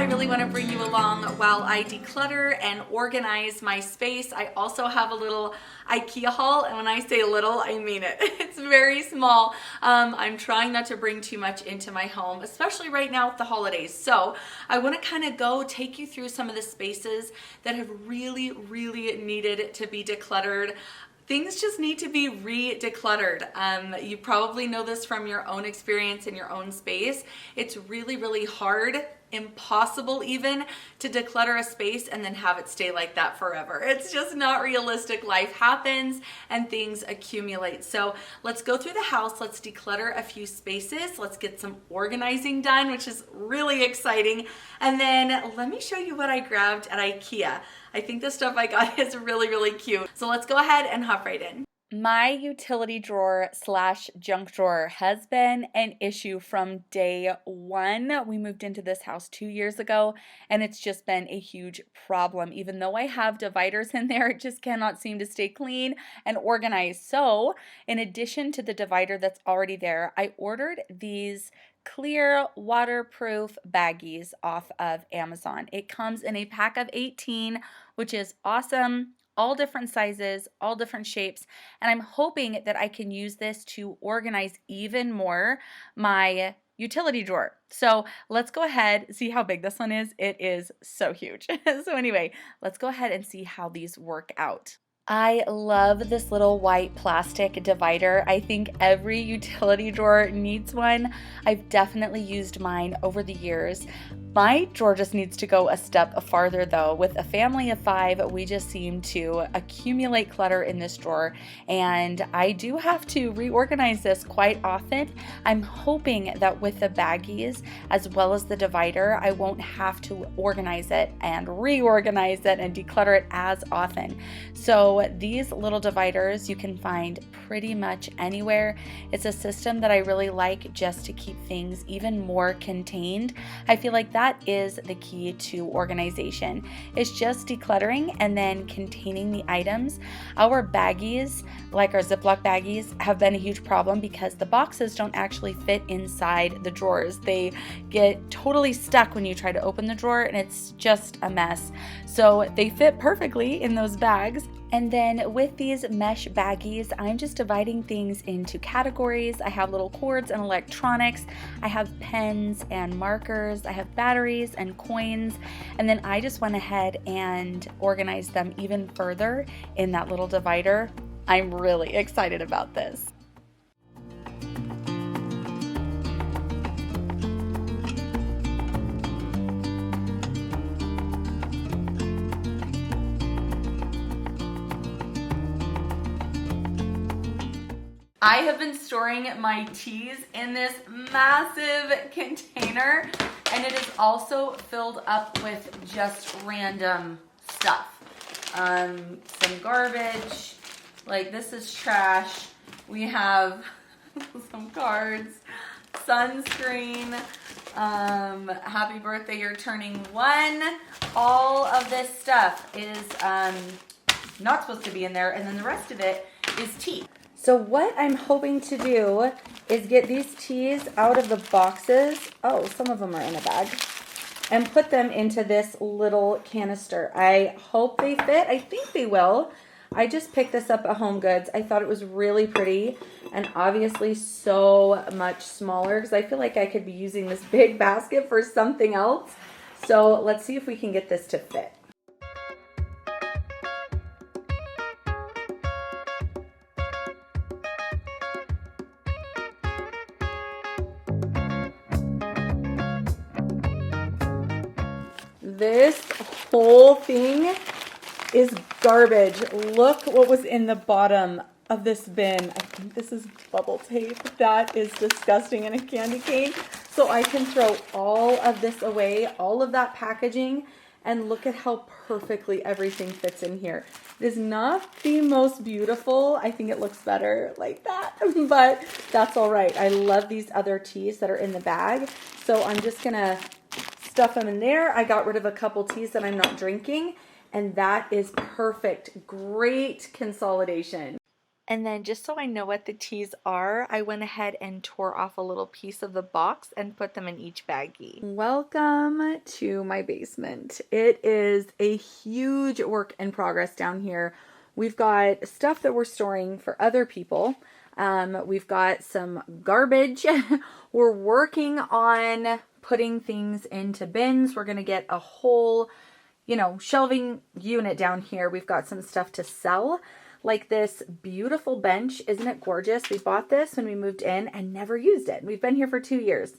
really want to bring you along while I declutter and organize my space. I also have a little Ikea haul, and when I say little, I mean it. It's very small. I'm trying not to bring too much into my home, especially right now with the holidays. So I want to kind of go take you through some of the spaces that have really needed to be decluttered. Things just need to be re-decluttered. You probably know this from your own experience in your own space. It's really hard, impossible even, to declutter a space and then have it stay like that forever. It's just not realistic. Life happens and things accumulate. So let's go through the house. Let's declutter a few spaces. Let's get some organizing done, which is really exciting. And then let me show you what I grabbed at Ikea. I think the stuff I got is really cute. So let's go ahead and hop right in. My utility drawer slash junk drawer has been an issue from day one. We moved into this house 2 years ago, and it's just been a huge problem. Even though I have dividers in there, it just cannot seem to stay clean and organized. So in addition to the divider that's already there, I ordered these clear waterproof baggies off of Amazon. It comes in a pack of 18, which is awesome. All different sizes, all different shapes, and I'm hoping that I can use this to organize even more my utility drawer. So let's go ahead, see how big this one is. It is so huge. So anyway, let's go ahead and see how these work out. I love this little white plastic divider. I think every utility drawer needs one. I've definitely used mine over the years. My drawer just needs to go a step farther though. With a family of 5, we just seem to accumulate clutter in this drawer, and I do have to reorganize this quite often. I'm hoping that with the baggies as well as the divider, I won't have to organize it and reorganize it and declutter it as often. So these little dividers you can find pretty much anywhere. It's a system that I really like just to keep things even more contained. I feel like that is the key to organization. It's just decluttering and then containing the items. Our baggies, like our Ziploc baggies, have been a huge problem because the boxes don't actually fit inside the drawers. They get totally stuck when you try to open the drawer, and it's just a mess. So they fit perfectly in those bags. And then with these mesh baggies, I'm just dividing things into categories. I have little cords and electronics. I have pens and markers. I have batteries and coins. And then I just went ahead and organized them even further in that little divider. I'm really excited about this. I have been storing my teas in this massive container, and it is also filled up with just random stuff. Some garbage, like this is trash. We have some cards, sunscreen, happy birthday, you're turning 1. All of this stuff is not supposed to be in there, and then the rest of it is tea. So what I'm hoping to do is get these teas out of the boxes. Oh, some of them are in a bag. And put them into this little canister. I hope they fit. I think they will. I just picked this up at Home Goods. I thought it was really pretty and obviously so much smaller because I feel like I could be using this big basket for something else. So let's see if we can get this to fit. This whole thing is garbage. Look what was in the bottom of this bin. I think this is bubble tape. That is disgusting, in a candy cane. So I can throw all of this away, all of that packaging, and look at how perfectly everything fits in here. It is not the most beautiful. I think it looks better like that, but that's all right. I love these other teas that are in the bag. So I'm just gonna stuff them in there. I got rid of a couple teas that I'm not drinking, and that is perfect. Great consolidation. And then just so I know what the teas are, I went ahead and tore off a little piece of the box and put them in each baggie. Welcome to my basement. It is a huge work in progress down here. We've got stuff that we're storing for other people. We've got some garbage. We're working on putting things into bins. We're going to get a whole, shelving unit down here. We've got some stuff to sell. Like this beautiful bench. Isn't it gorgeous? We bought this when we moved in and never used it. We've been here for 2 years.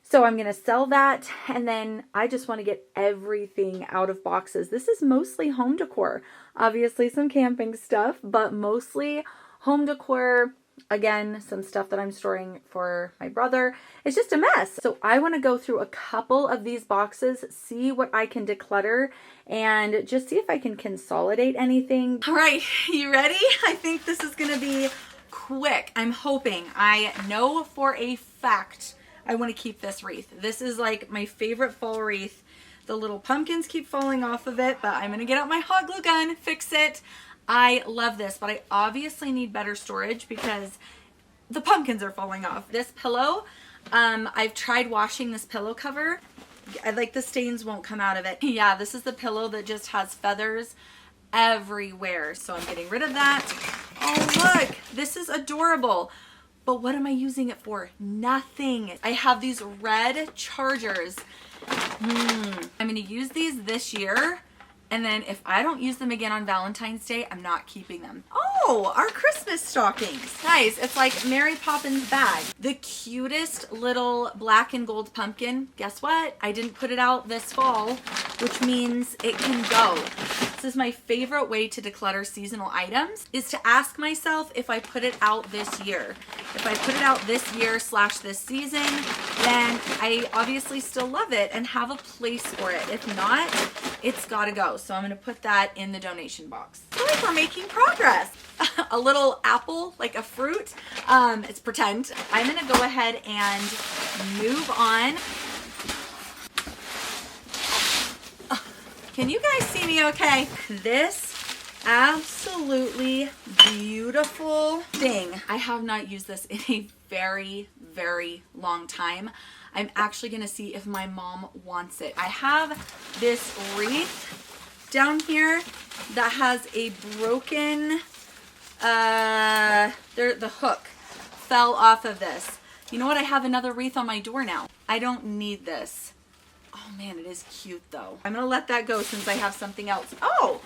So I'm going to sell that. And then I just want to get everything out of boxes. This is mostly home decor. Obviously some camping stuff, but mostly home decor. Again, some stuff that I'm storing for my brother. It's just a mess. So I want to go through a couple of these boxes, see what I can declutter, and just see if I can consolidate anything. All right, you ready? I think this is going to be quick. I'm hoping. I know for a fact I want to keep this wreath. This is like my favorite fall wreath. The little pumpkins keep falling off of it, but I'm going to get out my hot glue gun, fix it. I love this, but I obviously need better storage because the pumpkins are falling off. This pillow, I've tried washing this pillow cover. Like the stains won't come out of it. Yeah, this is the pillow that just has feathers everywhere. So I'm getting rid of that. Oh, look, this is adorable. But what am I using it for? Nothing. I have these red chargers. I'm going to use these this year. And then if I don't use them again on Valentine's Day, I'm not keeping them. Oh, our Christmas stockings. Nice. It's like Mary Poppins bag. The cutest little black and gold pumpkin. Guess what? I didn't put it out this fall, which means it can go. This is my favorite way to declutter seasonal items, is to ask myself if I put it out this year. If I put it out this year / this season, then I obviously still love it and have a place for it. If not, it's gotta go. So I'm gonna put that in the donation box. I feel like we're making progress. A little apple, like a fruit. It's pretend. I'm gonna go ahead and move on. Can you guys see me okay? This absolutely beautiful thing. I have not used this in a very, very long time. I'm actually gonna see if my mom wants it. I have this wreath down here that has a broken, the hook fell off of this. You know what? I have another wreath on my door now. I don't need this. Oh man, it is cute though. I'm gonna let that go since I have something else. Oh,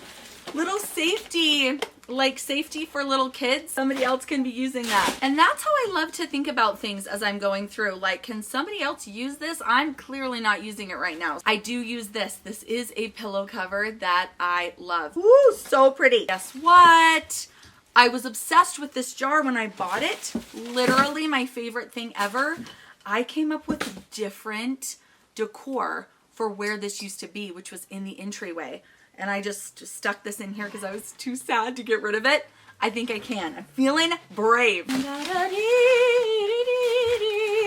little safety, like safety for little kids. Somebody else can be using that. And that's how I love to think about things as I'm going through. Like, can somebody else use this? I'm clearly not using it right now. I do use this. This is a pillow cover that I love. Woo, so pretty. Guess what? I was obsessed with this jar when I bought it. Literally my favorite thing ever. I came up with different decor for where this used to be, which was in the entryway. And I just stuck this in here because I was too sad to get rid of it. I think I can. I'm feeling brave.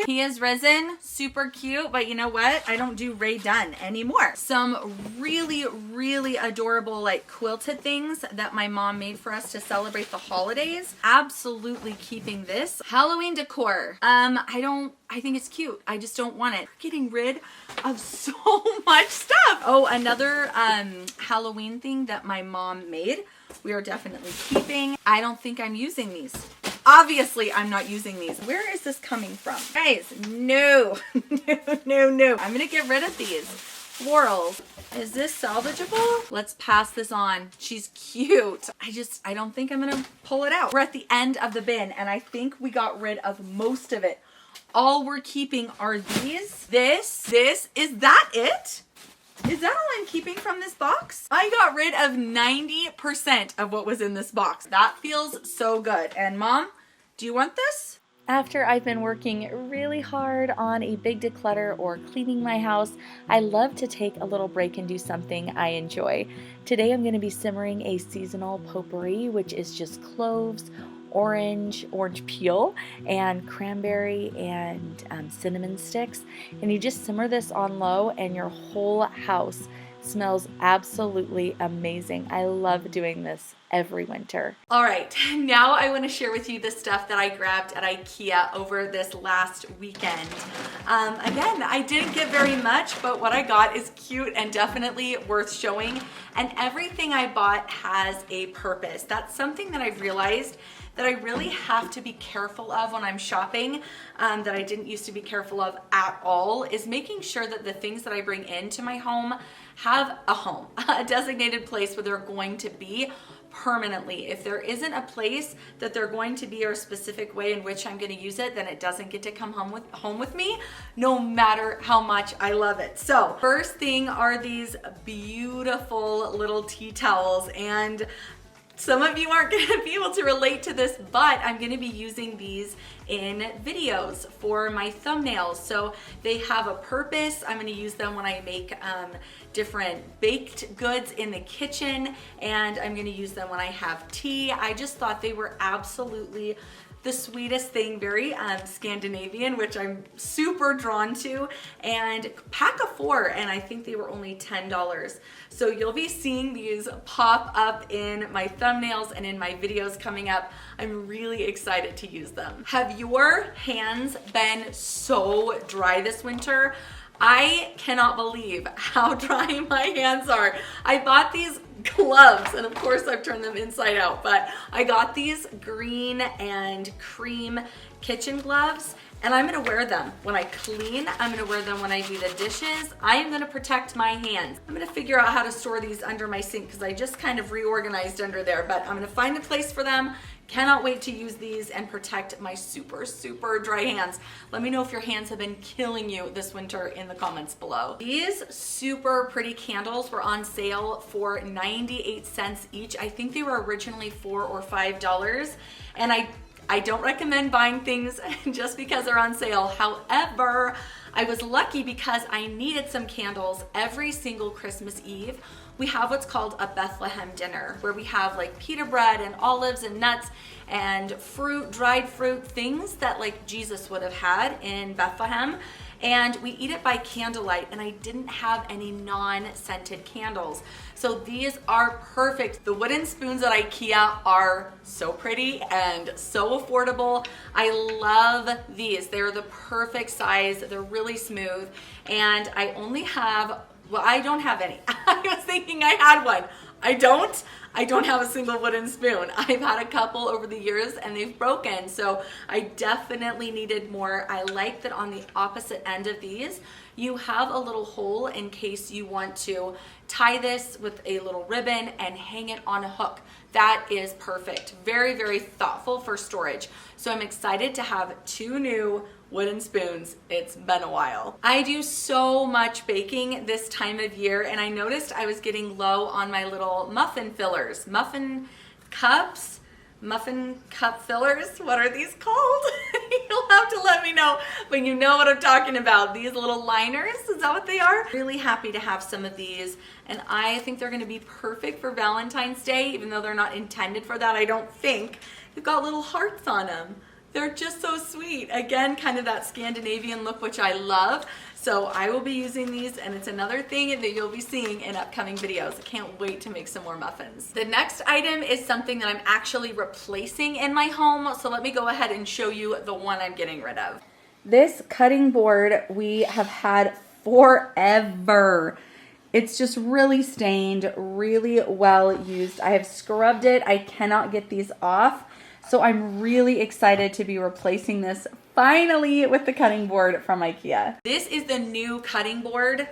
He is risen, super cute, but you know what? I don't do Ray Dunn anymore. Some really, really adorable like quilted things that my mom made for us to celebrate the holidays. Absolutely keeping this. Halloween decor. I think it's cute. I just don't want it. We're getting rid of so much stuff. Oh, another Halloween thing that my mom made. We are definitely keeping. I don't think I'm using these. Obviously, I'm not using these. Where is this coming from? Guys, no. No. I'm gonna get rid of these. Florals. Is this salvageable? Let's pass this on. She's cute. I don't think I'm gonna pull it out. We're at the end of the bin and I think we got rid of most of it. All we're keeping are these. This, is that it? Is that all I'm keeping from this box? I got rid of 90% of what was in this box. That feels so good. And Mom, do you want this? After I've been working really hard on a big declutter or cleaning my house, I love to take a little break and do something I enjoy. Today I'm going to be simmering a seasonal potpourri, which is just cloves, orange peel, and cranberry and cinnamon sticks. And you just simmer this on low and your whole house Smells absolutely amazing. I love doing this every winter. All right, now I want to share with you the stuff that I grabbed at Ikea over this last weekend. Again, I didn't get very much, but what I got is cute and definitely worth showing. And everything I bought has a purpose. That's something that I've realized that I really have to be careful of when I'm shopping, that I didn't used to be careful of at all, is making sure that the things that I bring into my home have a home, a designated place where they're going to be permanently. If there isn't a place that they're going to be or a specific way in which I'm going to use it, then it doesn't get to come home with me, no matter how much I love it. So first thing are these beautiful little tea towels, and some of you aren't going to be able to relate to this, but I'm going to be using these in videos for my thumbnails. So they have a purpose. I'm going to use them when I make different baked goods in the kitchen, and I'm going to use them when I have tea. I just thought they were absolutely the sweetest thing, very Scandinavian, which I'm super drawn to, and pack of 4, and I think they were only $10. So you'll be seeing these pop up in my thumbnails and in my videos coming up. I'm really excited to use them. Have your hands been so dry this winter? I cannot believe how dry my hands are. I bought these gloves, and of course I've turned them inside out, but I got these green and cream kitchen gloves, and I'm gonna wear them when I clean. I'm gonna wear them when I do the dishes. I am gonna protect my hands. I'm gonna figure out how to store these under my sink because I just kind of reorganized under there, but I'm gonna find a place for them. Cannot wait to use these and protect my super, super dry hands. Let me know if your hands have been killing you this winter in the comments below. These super pretty candles were on sale for 98 cents each. I think they were originally $4 or $5, and I don't recommend buying things just because they're on sale. However, I was lucky because I needed some candles every single Christmas Eve. We have what's called a Bethlehem dinner, where we have like pita bread and olives and nuts and fruit, dried fruit, things that like Jesus would have had in Bethlehem. And we eat it by candlelight, and I didn't have any non-scented candles. So these are perfect. The wooden spoons at Ikea are so pretty and so affordable. I love these. They're the perfect size. They're really smooth. And I only have, well, I don't have any. I was thinking I had one. I don't have a single wooden spoon. I've had a couple over the years and they've broken, so I definitely needed more. I like that on the opposite end of these, you have a little hole in case you want to tie this with a little ribbon and hang it on a hook. That is perfect. Very, very thoughtful for storage. So I'm excited to have 2 new wooden spoons. It's been a while. I do so much baking this time of year, and I noticed I was getting low on my little muffin fillers. Muffin cup fillers. What are these called? You'll have to let me know when you know what I'm talking about. These little liners, is that what they are? Really happy to have some of these, and I think they're gonna be perfect for Valentine's Day, even though they're not intended for that, I don't think. They've got little hearts on them. They're just so sweet. Again, kind of that Scandinavian look, which I love. So I will be using these, and it's another thing that you'll be seeing in upcoming videos. I can't wait to make some more muffins. The next item is something that I'm actually replacing in my home. So let me go ahead and show you the one I'm getting rid of. This cutting board we have had forever. It's just really stained, really well used. I have scrubbed it. I cannot get these off. So I'm really excited to be replacing this finally with the cutting board from Ikea. This is the new cutting board.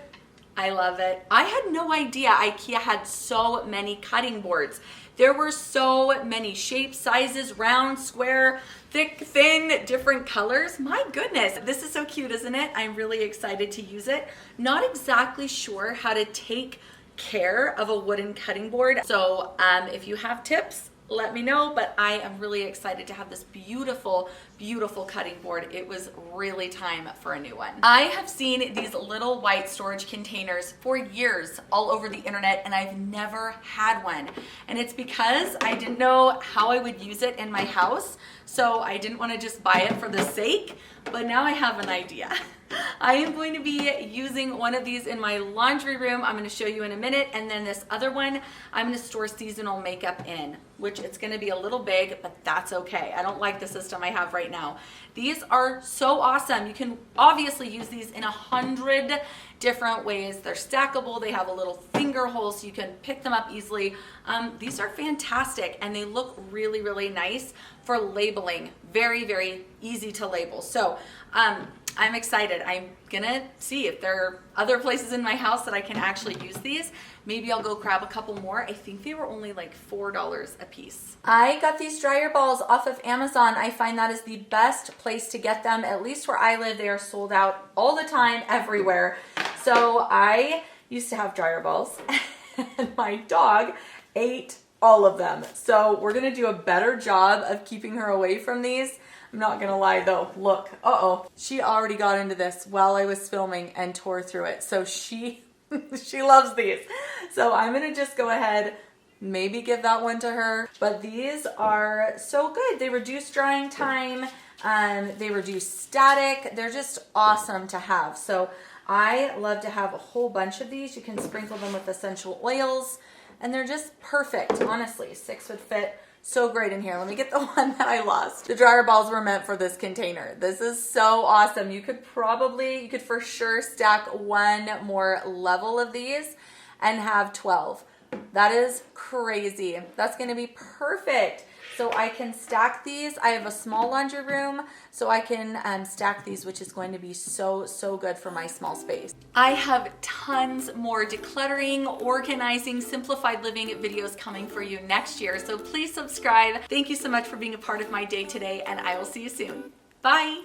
I love it. I had no idea Ikea had so many cutting boards. There were so many shapes, sizes, round, square, thick, thin, different colors. My goodness, this is so cute, isn't it? I'm really excited to use it. Not exactly sure how to take care of a wooden cutting board. So if you have tips, let me know, but I am really excited to have this beautiful, beautiful cutting board. It was really time for a new one. I have seen these little white storage containers for years all over the internet, and I've never had one. And it's because I didn't know how I would use it in my house, so I didn't want to just buy it for the sake, but now I have an idea. I am going to be using one of these in my laundry room. I'm going to show you in a minute. And then this other one, I'm going to store seasonal makeup in, which it's going to be a little big, but that's okay. I don't like the system I have right now. These are so awesome. You can obviously use these in 100 different ways. They're stackable. They have a little finger hole so you can pick them up easily. These are fantastic and they look really, really nice for labeling. Very, very easy to label. So I'm excited. I'm gonna see if there are other places in my house that I can actually use these. Maybe I'll go grab a couple more. I think they were only like $4 a piece. I got these dryer balls off of Amazon. I find that is the best place to get them. At least where I live, they are sold out all the time, everywhere. So I used to have dryer balls and my dog ate all of them. So we're gonna do a better job of keeping her away from these. I'm not gonna lie though, look, she already got into this while I was filming and tore through it. So she loves these. So I'm gonna just go ahead, maybe give that one to her. But these are so good. They reduce drying time, they reduce static. They're just awesome to have. So I love to have a whole bunch of these. You can sprinkle them with essential oils and they're just perfect, honestly. 6 would fit so great in here. Let me get the one that I lost. The dryer balls were meant for this container. This is so awesome. You could for sure stack one more level of these and have 12. That is crazy. That's gonna be perfect. So I can stack these. I have a small laundry room, so I can stack these, which is going to be so, so good for my small space. I have tons more decluttering, organizing, simplified living videos coming for you next year. So please subscribe. Thank you so much for being a part of my day today, and I will see you soon. Bye.